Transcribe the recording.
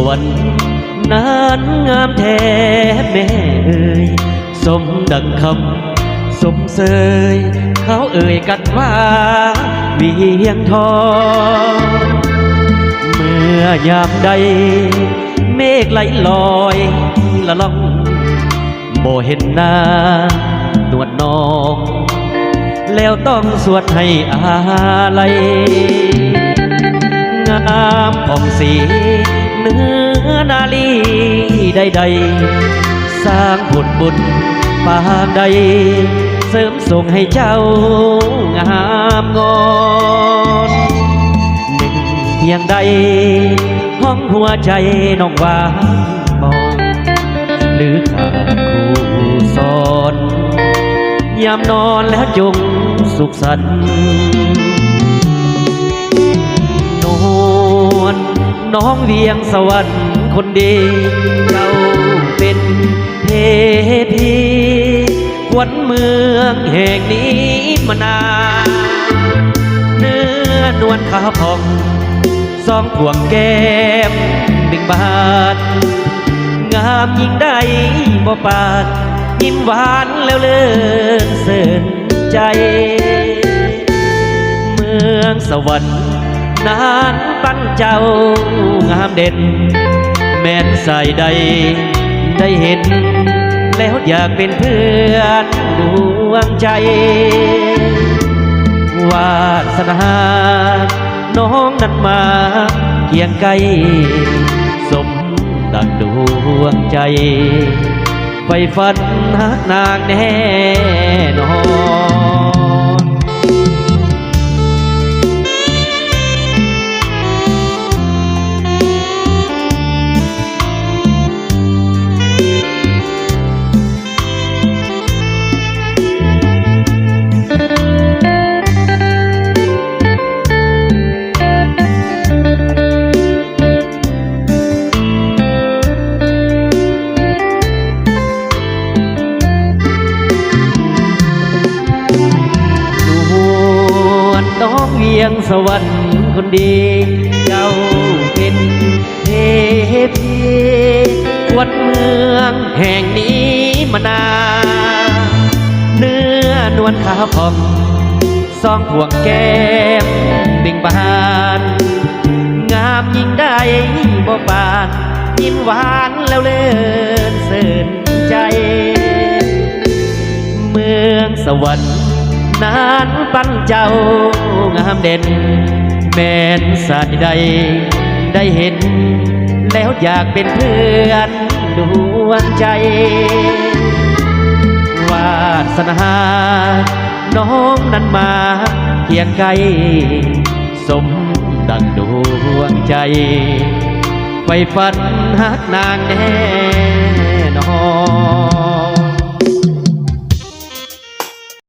วรรค์นั้นงามแท้แม่เอ่ยสมดังคำสมเสยเขาเอ่ยกันว่าเวียงทองเมื่อยามใดเมฆไหลลอยละล่องบ่เห็นหน้านวลน้องแล้วต้องสวดให้อาลัยงามผ่องสีเนื้อนาลีใดๆสร้างผลบุญปางใดเสริมส่งให้เจ้างามงอนหนึ่งเพียงใดห้องหัวใจน้องวางมองหรือขาดคู่สอนยามนอนแล้วจงสุขสันต์นวลน้องเวียงสวรรค์คนดีเจ้าเป็นเทพีขวัญเมืองแห่งนี้มานานเนื้อนวลขาวผ่องสองพวงแก้มบิ่งบานงามยิ่งได้บ่ปานยิ้มหวานแล้วเลิศเสินใจเมืองสวรรค์นานปั้นเจ้างามเด่นแม้นสายใดได้เห็นแล้วอยากเป็นเพื่อนดวงใจวาสนาน้องนั้นมาเคียงไกลสมดังดวงใจไฟฝันหักนางแน่นอนน้องเวียงสวรรค์คนดีเจ้าเป็นเทพีขวัญเมืองแห่งนี้มานานเนื้อนวลขาวผ่องสองพวงแก้มบิ่งบานงามยิ่งได้บ่ปานยิ้มหวานแล้วเลิศเสินใจเมืองสวรรค์นานปั้นเจ้างามเด่นแม้นสายใดได้เห็นแล้วอยากเป็นเพื่อนดวงใจวาสนาน้องนั้นมาเคียงไกลสมดังดวงใจไฟฝันหักนางแน่นอน